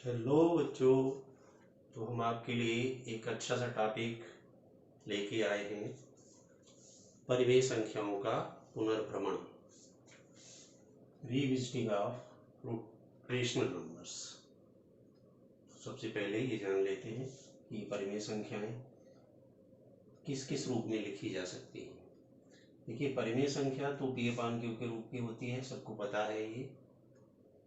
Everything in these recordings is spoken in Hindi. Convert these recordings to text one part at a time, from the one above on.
हेलो बच्चों। तो हम आपके लिए एक अच्छा सा टॉपिक लेके आए हैं, परिमेय संख्याओं का पुनर्भ्रमण, रीविजिटिंग ऑफ रेशनल नंबर्स। सबसे पहले ये जान लेते हैं कि परिमेय संख्याएं किस किस रूप में लिखी जा सकती हैं। देखिए, परिमेय संख्या तो P अपान Q के रूप की होती है, सबको पता है ये,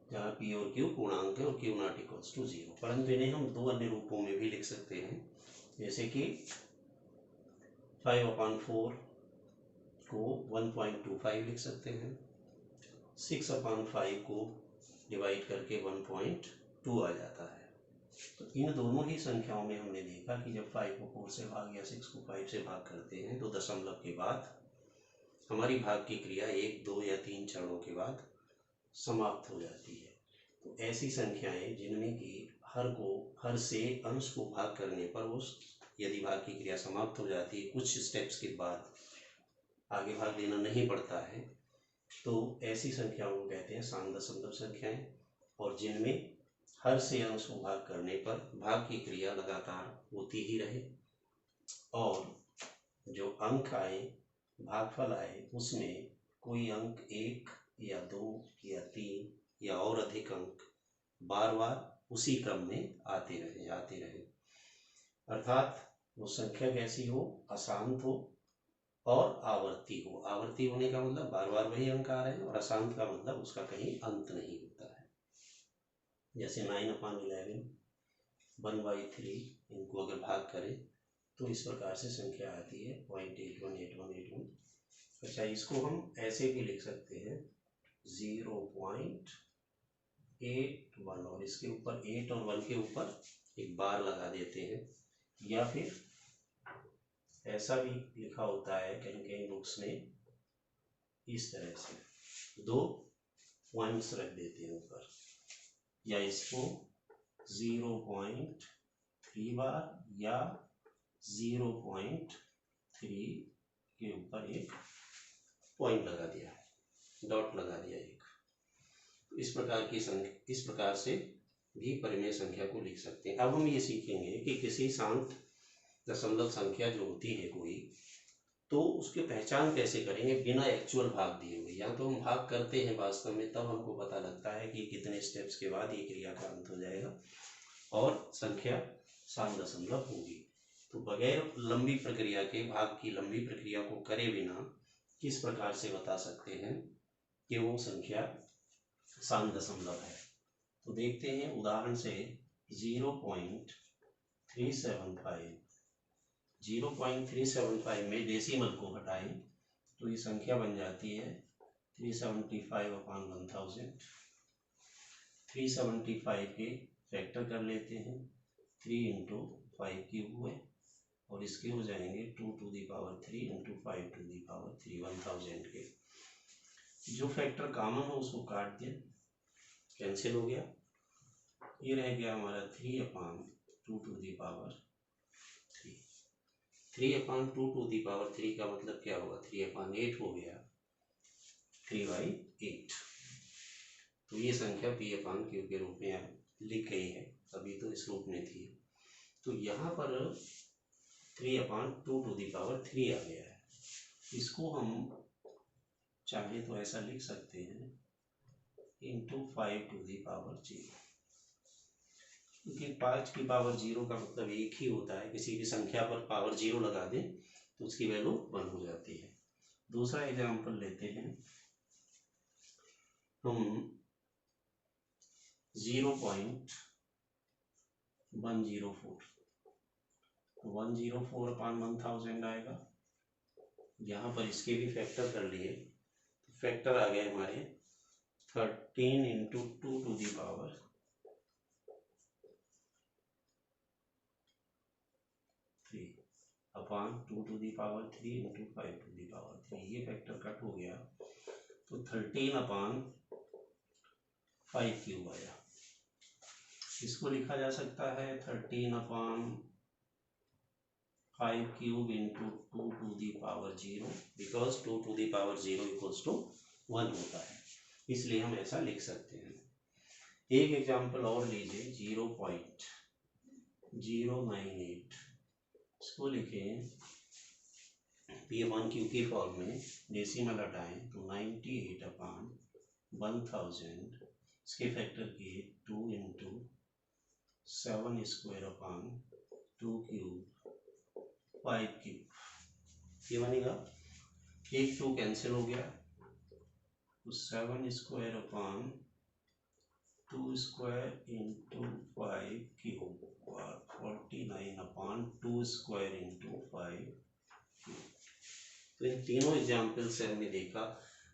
जहाँ P और Q पूर्णांक है और Q नॉट इक्वल्स टू 0। परंतु इन्हें हम दो अन्य रूपों में भी लिख सकते हैं, जैसे कि 5/4 को 1.25 लिख सकते हैं, 6/5 को डिवाइड करके 1.2 आ जाता है। तो इन दोनों ही संख्याओं में हमने देखा कि जब 5 को 4 से भाग या 6 को 5 से भाग करते हैं तो दशमलव के बाद हमारी भाग की क्रिया 1, 2 या 3 चरणों के बाद समाप्त हो जाती है। तो ऐसी संख्याएं जिनमें कि हर से अंश को भाग करने पर उस यदि भाग की क्रिया समाप्त हो जाती है, कुछ स्टेप्स के बाद आगे भाग देना नहीं पड़ता है, तो ऐसी संख्याओं को कहते हैं साम दशमलव संख्याएं। और जिनमें हर से अंश को भाग करने पर भाग की क्रिया लगातार होती ही रहे और जो अंक आए, भागफल आए, उसमें कोई अंक 1 या 2 या 3 या और अधिक अंक बार बार उसी क्रम में आते रहे। अर्थात वो संख्या कैसी हो, अशांत हो और आवर्ती हो। आवर्ती होने का मतलब बार बार वही अंक आ रहे हैं, और अशांत का मतलब उसका कहीं अंत नहीं होता है। जैसे 9/11, 1/3, इनको अगर भाग करें तो इस प्रकार से संख्या आती है 0.818181। अच्छा, इसको हम ऐसे भी लिख सकते हैं 0.81 और इसके ऊपर 8 और 1 के ऊपर एक बार लगा देते हैं, या फिर ऐसा भी लिखा होता है कहीं कहीं बुक्स में, इस तरह से 2 पॉइंट्स रख देते हैं ऊपर, या इसको 0.3 बार या 0.3 के ऊपर एक पॉइंट लगा दिया, डॉट लगा दिया एक। इस प्रकार से भी परिमेय संख्या को लिख सकते हैं। अब हम ये सीखेंगे कि किसी शांत दशमलव संख्या जो होती है कोई, तो उसकी पहचान कैसे करेंगे बिना एक्चुअल भाग दिए हुए। या तो हम भाग करते हैं वास्तव में, तब हमको पता लगता है कि कितने स्टेप्स के बाद ये क्रिया का अंत हो जाएगा और संख्या शांत दशमलव होगी। तो बगैर लंबी प्रक्रिया के, भाग की लंबी प्रक्रिया को करे बिना किस प्रकार से बता सकते हैं कि वो संख्या शांत दशमलव है। तो देखते हैं उदाहरण से 0.375 में डेसिमल को हटाएं तो ये संख्या बन जाती है 375/1000। 375 के फैक्टर कर लेते हैं, 3 × 5 क्यूब हुए, और इसके हो जाएंगे 2 to the power 3 × 5 to the power 3, 1000 के। जो फैक्टर कॉमन हो उसको काट दिया, कैंसिल हो गया, ये रह गया हमारा 3/2 to the power 3। 3/2 to the power 3 का मतलब क्या होगा, 3/8 हो गया, 3/8। तो ये संख्या P/Q के रूप में लिख गई है, अभी तो इस रूप में थी। तो यहाँ पर 3/2 to the power 3 आ गया है। इसको हम चाहे तो ऐसा लिख सकते हैं × 5 to the power 0, क्योंकि 5 की पावर 0 का मतलब एक ही होता है, किसी भी संख्या पर पावर 0 लगा दें तो उसकी वैल्यू 1 हो जाती है। दूसरा एग्जाम्पल लेते हैं हम 0.104, 104/1000 आएगा। यहाँ पर इसके भी फैक्टर कर लिए, तो फैक्टर आ गए हमारे 13 × 2 to the power 3/2 to the power 3 × 5 to the power 3। ये फैक्टर कट हो गया तो 13/5 क्यूब आया। इसको लिखा जा सकता है 13/5 cube × 2 to the power 0, because 2 to the power 0 = 1 होता है, इसलिए हम ऐसा लिख सकते हैं। एक एग्जाम्पल और लीजिए 0.098, इसको लिखें P1Q की फॉर्म में, डेसिमल हटाएं तो 98/1000, इसके फैक्टर किए 2 × 7² 2³ 5³ ये बनेगा, 1 2 कैंसिल हो गया तो 7² 2² × 5³ और 49/2² × 5³। तो इन तीनों एग्जाम्पल से हमने देखा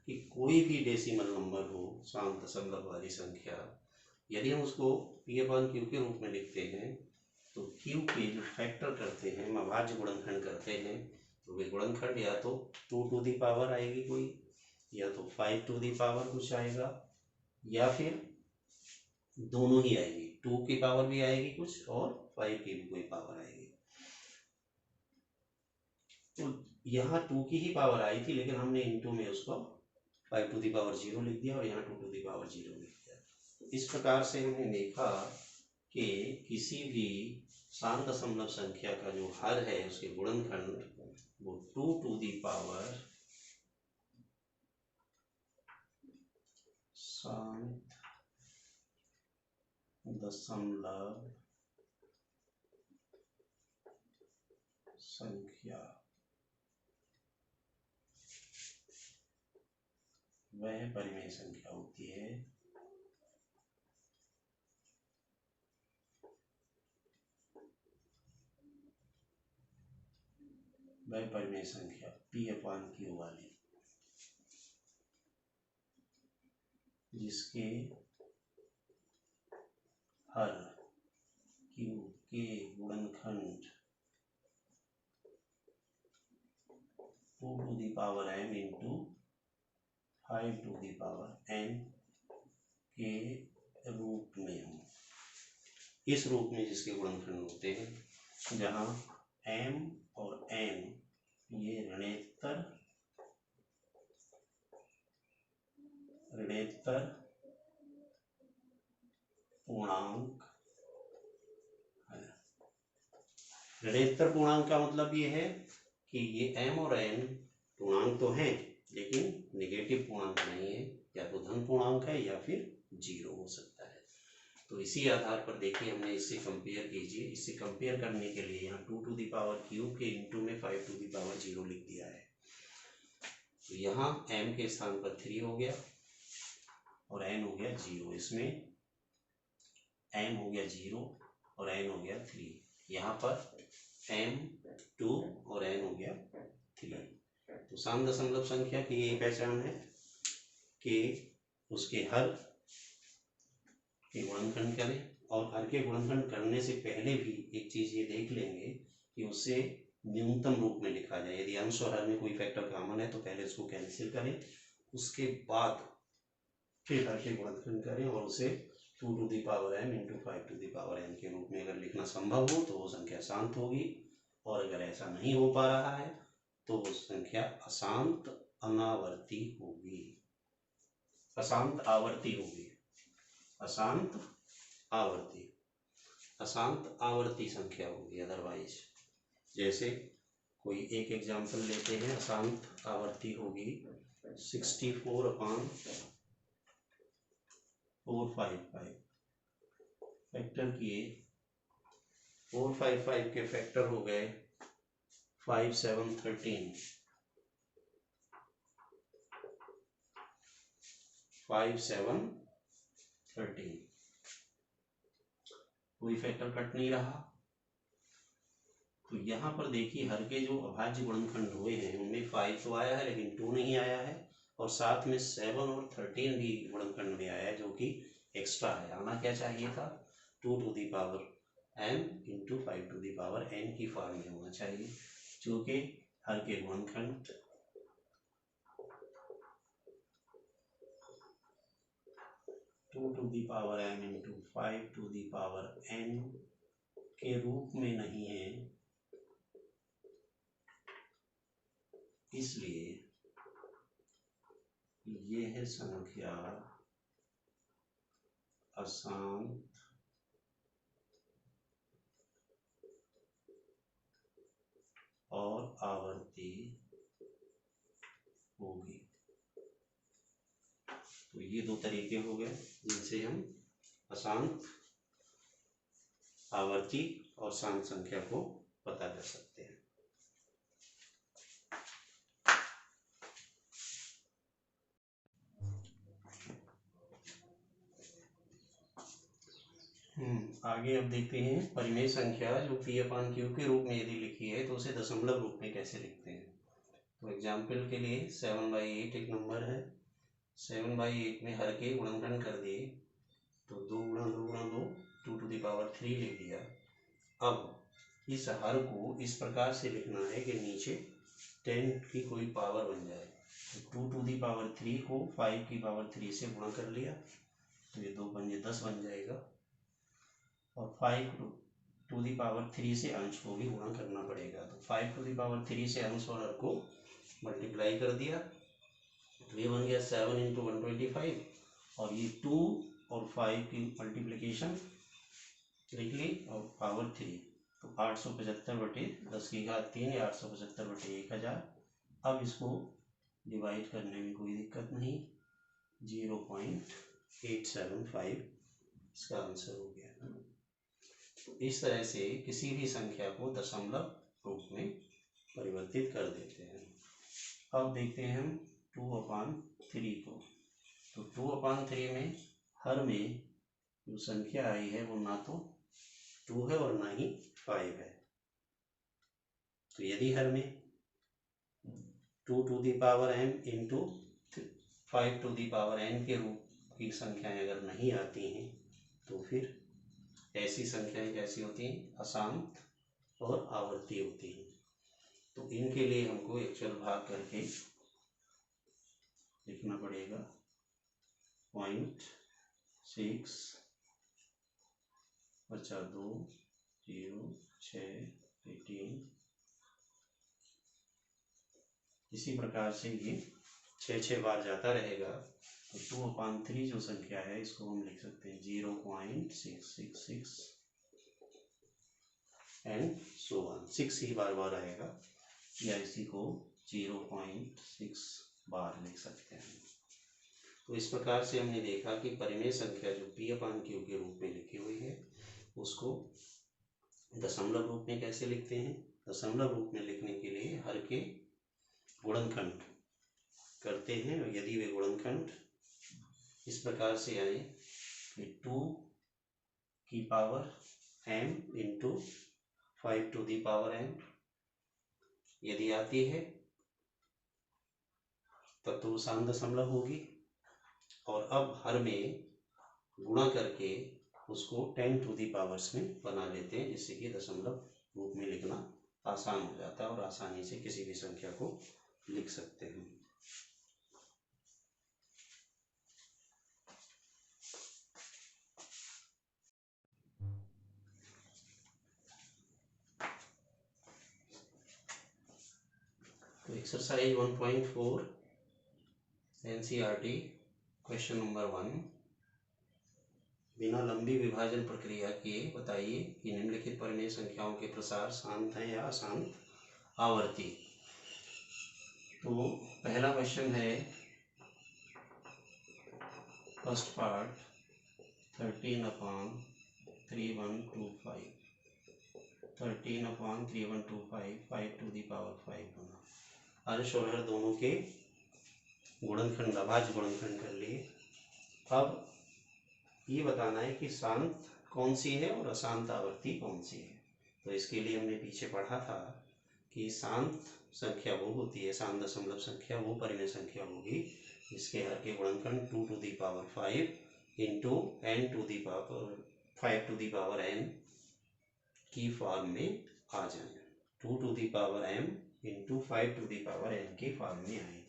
कि कोई भी डेसिमल नंबर हो, शांत दशमलव वाली संख्या, यदि हम उसको P/Q के रूप में लिखते हैं तो Q के जो फैक्टर करते हैं, अभाज्य गुणनखंड करते हैं, तो वे गुणनखंड या तो 2 आएगी कोई, या तो 5 कुछ आएगा, या फिर दोनों ही आएगी, 2 की पावर भी आएगी कुछ और 5 की भी कोई पावर आएगी। तो यहाँ 2 की ही पावर आई थी, लेकिन हमने इनटू में उसको 5 लिख दिया और यहाँ 2 लिख दिया। तो इस प्रकार से हमने देखा कि किसी भी शांत दशमलव संख्या का जो हर है उसके गुणनखंड वो 2 शांत दशमलव संख्या वह परिमेय संख्या होती है वह परिमेय संख्या P/Q वाली जिसके हर Q के गुणनखंड 2m × 5n के रूप में हो, इस रूप में जिसके गुणनखंड होते हैं, जहाँ m और n ये ऋणेतर पूर्णांक है। ऋणेतर पूर्णांक का मतलब ये है कि ये m और n पूर्णांक तो हैं लेकिन नेगेटिव पूर्णांक नहीं है, या तो धन पूर्णांक है या फिर 0 हो सकता है। तो इसी आधार पर देखिए हमने इससे कंपेयर कीजिए, इससे कंपेयर करने के लिए यहाँ 2⁵ के इंटू में 5⁵ लिख दिया है। तो यहाँ m के स्थान पर 3 हो गया और n हो गया 0, इसमें m हो गया 0 और n हो गया 3, यहाँ पर m 2 और n हो गया 3। तो शांत दशमलव संख्या की यही पहचान है कि उसके हर के गुणनखंड करें, और हर के गुणनखंड करने से पहले भी एक चीज ये देख लेंगे कि उसे न्यूनतम रूप में लिखा जाए। यदि अंश और हर में कोई फैक्टर कॉमन है तो पहले उसको कैंसिल करें, उसके बाद फिर हर के गुणनखंड करें और उसे 2m × 5n के रूप में अगर लिखना संभव हो तो वो संख्या शांत होगी, और अगर ऐसा नहीं हो पा रहा है तो वो संख्या अशांत अनावर्ती होगी, अशांत आवर्ती होगी, अशांत आवर्ती संख्या होगी। अदरवाइज जैसे कोई एक एग्जांपल लेते हैं, अशांत आवर्ती होगी 64/455, फैक्टर किए 455 के फैक्टर हो गए 5 7 13, 5 7 13, कोई फैक्टर कट नहीं रहा। तो यहाँ पर देखिए हर के जो अभाज्य गुणनखंड हुए हैं उनमें 5 तो आया है लेकिन 2 नहीं आया है, और साथ में 7 और 13 भी गुणनखंड में आया है जो कि एक्स्ट्रा है। आना क्या चाहिए था, 2m × 5n की फॉर्म में होना चाहिए, जो कि हर के गुणनखंड 2m × 5n के रूप में नहीं है, इसलिए यह संख्या अशांत और आवर्ती होगी। तो ये दो तरीके हो गए जिनसे हम अशांत, आवर्ती और शांत संख्या को पता कर सकते हैं। आगे अब देखते हैं परिमेय संख्या जो P/Q के रूप में यदि लिखी है तो उसे दशमलव रूप में कैसे लिखते हैं। तो एग्जाम्पल के लिए 7/8 एक नंबर है। 7/8 में हर के गुणनखंड कर दिए तो 2 गुणा 2 गुणा 2 2⁵ लिख दिया। अब इस हर को इस प्रकार से लिखना है कि नीचे 10 की कोई पावर बन जाए। तो 2⁵ को 5⁵ से गुणा कर लिया तो ये 2 पंजे 10 बन जाएगा। और 5⁵ से अंश को भी गुणा करना पड़ेगा। तो 5⁵ से अंश और हर को मल्टीप्लाई कर दिया तो ये बन गया 7 × 125 और ये 2 और 5 की मल्टीप्लिकेशन लिख ली और पावर 3 तो 875/10⁻³ या 875/1000। अब इसको डिवाइड करने में कोई दिक्कत नहीं, 0.875 इसका आंसर हो गया। तो इस तरह से किसी भी संख्या को दशमलव रूप में परिवर्तित कर देते हैं। अब देखते हैं हम 2/3 को। तो 2/3 में हर में जो संख्या आई है वो ना तो 2 है और ना ही 5 है। तो यदि हर में 2⁴n इंटू 5⁴n के रूप की संख्याएं अगर नहीं आती हैं तो फिर ऐसी संख्याएं कैसी होती हैं, अशांत और आवर्ती होती हैं। तो इनके लिए हमको एक्चुअल भाग करके लिखना पड़ेगा 0.6 2 0 6 18। इसी प्रकार से ये 6 बार जाता रहेगा। तो 2/3 जो संख्या है इसको हम लिख सकते हैं 0.666 एंड सो ऑन। 6 ही बार बार आएगा या इसी को 0.6 बार लिख सकते हैं। तो इस प्रकार से हमने देखा कि परिमेय संख्या जो P/Q के रूप में लिखी हुई है उसको दशमलव रूप में कैसे लिखते हैं। दशमलव रूप में लिखने के लिए हर के गुणनखंड करते हैं और यदि वे गुणनखंड इस प्रकार से आए कि 2 की पावर m इंटू 5⁵n यदि आती है तब तो वो शांत दशमलव होगी। और अब हर में गुणा करके उसको 10⁻ में बना लेते हैं जिससे कि दशमलव रूप में लिखना आसान हो जाता है और आसानी से किसी भी संख्या को लिख सकते हैं। तो एक्सरसाइज 1.4 NCERT क्वेश्चन नंबर 1, बिना लंबी विभाजन प्रक्रिया के बताइए कि निम्नलिखित परिमेय संख्याओं के प्रसार शांत हैं या अशांत आवर्ती। तो पहला क्वेश्चन है फर्स्ट पार्ट 13/3125 13/3125 5⁵5 होना। अंश और हर दोनों के गुणनखंड अभाज्य गुणनखंड कर लिए। अब ये बताना है कि शांत कौन सी है और अशांत आवर्ती कौन सी है। तो इसके लिए हमने पीछे पढ़ा था कि शांत संख्या वो होती है, शांत दशमलव संख्या वो परिमेय संख्या होगी जिसके हर के गुणनखंड 2⁵5 इंटू n⁵n की फॉर्म में आ जाए। 2m इंटू 5⁵n के फॉर्म में आए।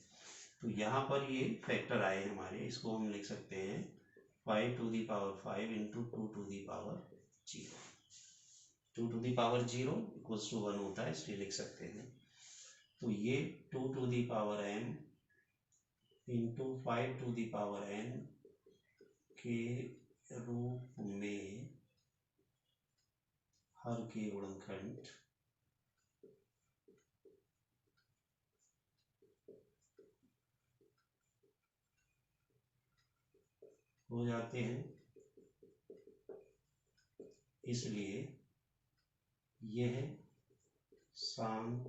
तो यहाँ पर ये फैक्टर आए हमारे, इसको हम लिख सकते हैं 5⁵5 इंटू 2⁵0। 2⁵0 इक्वल्स टू 1 होता है इसलिए लिख सकते हैं। तो ये 2m इंटू 5⁵n के रूप में हर के गुणनखंड हो जाते हैं, इसलिए यह शांत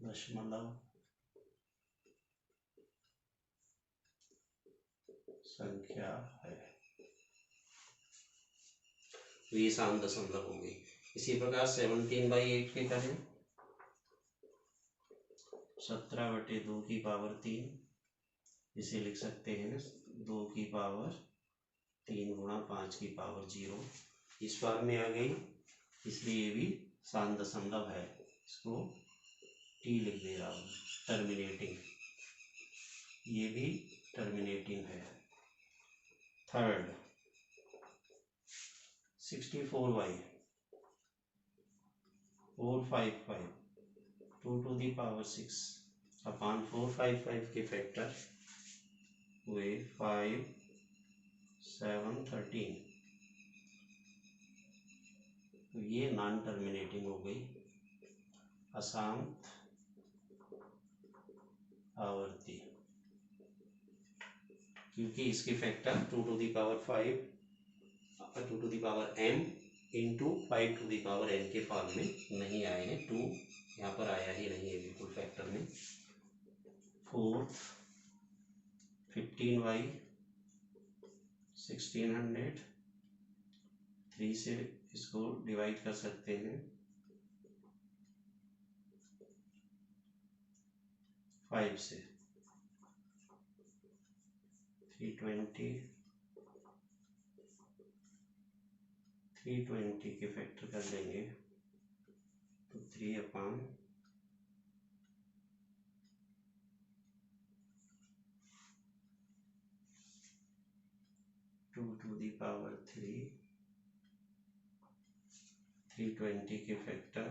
दशमलव संख्या है। तो ये शांत दशमलव हो गई। इसी प्रकार 17/8 के करें 17/2 की पावर 3, इसे लिख सकते हैं 2 की पावर 3 गुणा 5 की पावर 0, इस फॉर्म में आ गई, इसलिए ये भी शांत दशमलव है। इसको टी लिख दे रहा हूँ, टर्मिनेटिंग, ये भी टर्मिनेटिंग है। Third 64/455 2 to the power 6 upon 455 के फैक्टर हुए 5 7 13, तो ये नॉन टर्मिनेटिंग हो गई, अशांत आवर्ती, क्योंकि इसके factor 2 to the power 5 2 to the power m into 5 to the power n के फॉर्म में नहीं आए हैं। 2 यहाँ पर आया ही नहीं है बिल्कुल फैक्टर में। फोर्थ 15/1600 3 से इसको डिवाइड कर सकते हैं 5 से, 320 के फैक्टर कर देंगे तो 3/2 to the power 3 320 के factor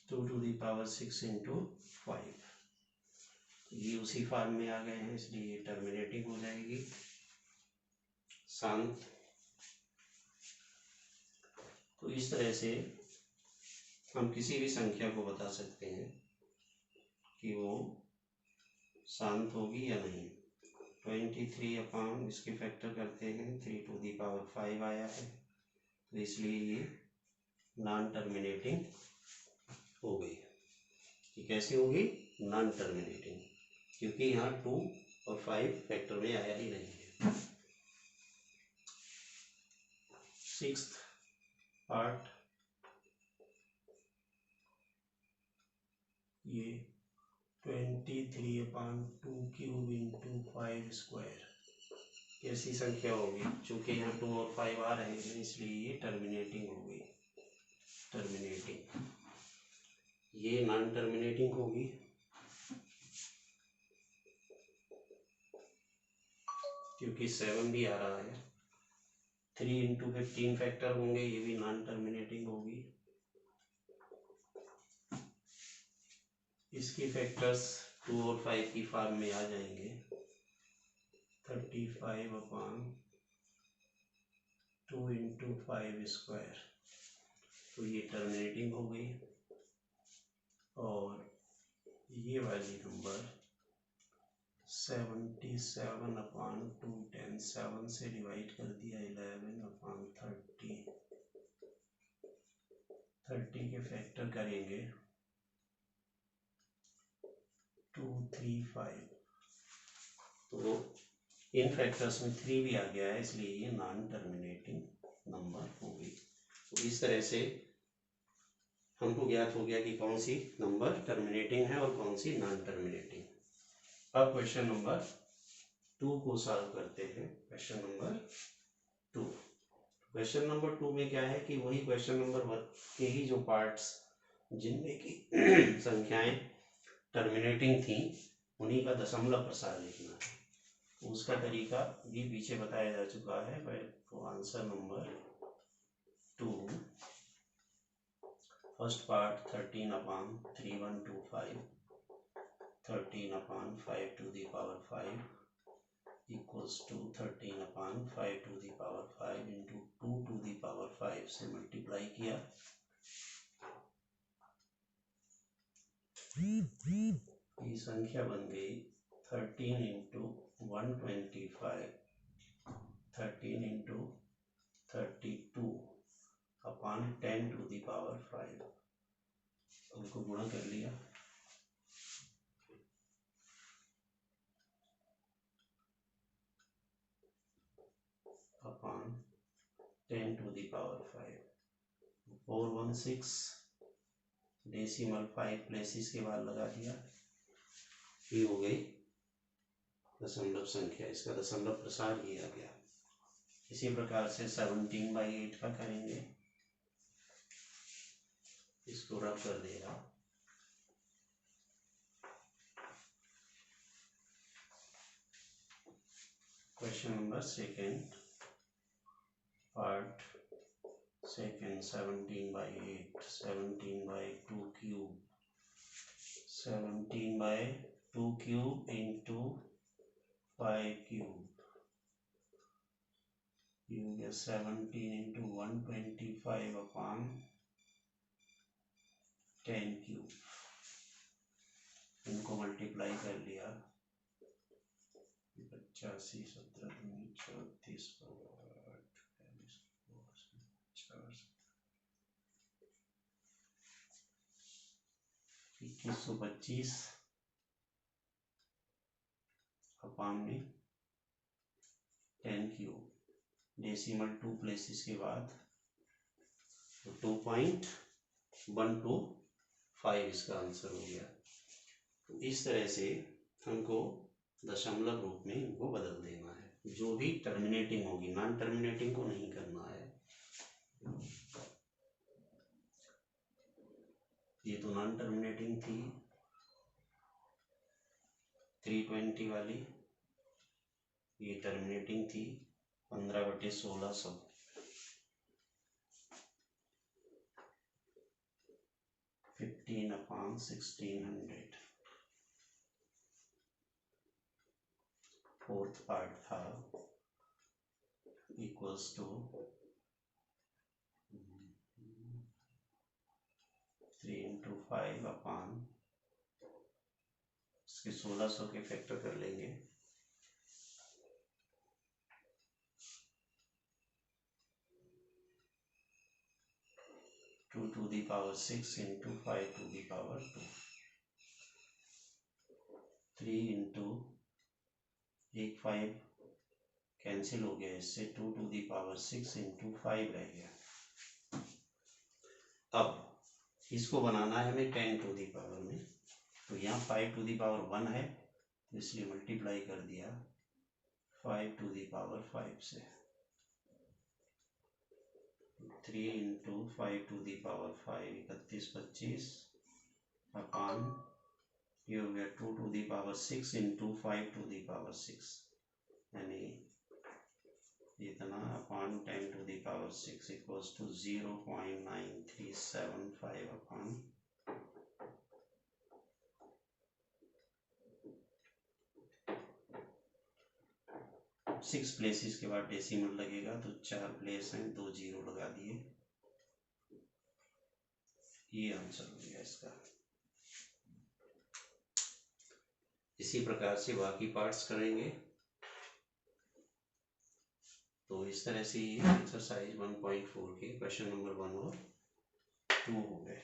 2 to the power 6 into 5, ये उसी फॉर्म में आ गए हैं, इसलिए टर्मिनेटिंग हो जाएगी, शांत। तो इस तरह से हम किसी भी संख्या को बता सकते हैं कि वो शांत होगी या नहीं। 23 अपॉन इसके फैक्टर करते हैं 3 to the power 5 आया है, तो इसलिए ये नॉन टर्मिनेटिंग हो गई। ये कैसे होगी? नॉन टर्मिनेटिंग, क्योंकि यहाँ 2 और 5 फैक्टर में आया ही नहीं है। सिक्स्थ पार्ट, ये 23/2³ इंटू 5 स्क्वायर कैसी संख्या होगी? चूंकि यहाँ 2 और 5 आ रहे हैं, इसलिए ये टर्मिनेटिंग हो गई, टर्मिनेटिंग। ये नॉन टर्मिनेटिंग होगी, क्योंकि 7 भी आ रहा है। 3 इंटू 15 फैक्टर होंगे, ये भी नॉन टर्मिनेटिंग होगी। इसकी फैक्टर्स 2 और 5 की फॉर्म में आ जाएंगे, 35/2 इंटू 5 स्क्वायर, तो ये टर्मिनेटिंग हो गई। और ये वाली नंबर 77/2 7 से डिवाइड कर दिया 11/30 30 के फैक्टर करेंगे 235, तो इन फैक्टर्स में 3 भी आ गया है, इसलिए ये नॉन टर्मिनेटिंग नंबर हो गई। तो इस तरह से हमको ज्ञात हो गया कि कौन सी नंबर टर्मिनेटिंग है और कौन सी नॉन टर्मिनेटिंग। अब क्वेश्चन नंबर 2 को सॉल्व करते हैं। क्वेश्चन नंबर 2, क्वेश्चन नंबर 2 में क्या है कि वही क्वेश्चन नंबर 1 के ही जो पार्ट्स जिनमें की संख्याएं टर्मिनेटिंग थी, उन्हीं का दशमलव प्रसार लिखना है। उसका तरीका भी पीछे बताया जा चुका है। तो answer number 2, first part 13/3125, 13/5 to the power 5 equals to 13/5 to the power 5 into 2 to the power 5 से मल्टीप्लाई किया। ये संख्या बन गई 13 into 125, 13 into 32 upon 10 to the power 5। उनको गुणा कर लिया, upon 10 to the power 5, 416 decimal 5 places के बाद लगा दिया। ये हो गई दशमलव संख्या, इसका दशमलव प्रसार किया गया। इसी प्रकार से 17/8 का करेंगे, इसको रब कर देगा। Question number second, part second 17/8, 17/2 cube, 17/2 cube into 5 cube, ये हो गया 17 into 125 अपॉन 10 क्यूब। इनको मल्टीप्लाई कर लिया, 85, 17, 34, 2125 अपॉन में 10 क्यूब, डेसिमल 2 प्लेसेस के बाद तो 2.125 इसका आंसर हो गया। तो इस तरह से हमको दशमलव रूप में इनको बदल देना है। जो भी टर्मिनेटिंग होगी, नॉन टर्मिनेटिंग को नहीं करना है। ये तो नॉन टर्मिनेटिंग थी 320 वाली, ये टर्मिनेटिंग थी 15/1600। फिफ्टीन अपॉन 1600 फोर्थ पार्ट था, इक्वल्स टू 3 into 5 अपॉन, इसके 1600 के फैक्टर कर लेंगे, 2 to the power 6 into 5 to the power 2, 3 into 1 5 cancel हो गया, इससे 2 to the power 6 into 5 रह गया। अब इसको बनाना है हमें 10 to the power में, तो यहाँ 5 to the power 1 है, इसलिए मल्टीप्लाई कर दिया 5 to the power 5 से। 3 into 5 to the power 5, 3125 upon, ये हो गया 2 to the power 6 into 5 to the power 6, यानी इतना upon 10 to the power 6 equals to 0.9375 upon 6 places के बाद डेसिमल लगेगा, तो 4 प्लेस हैं, 2 जीरो लगा दिए, ये आंसर हो गया इसका। इसी प्रकार से बाकी पार्ट्स करेंगे। तो इस तरह से ये एक्सरसाइज 1.4 के क्वेश्चन नंबर 1 और 2 हो गए।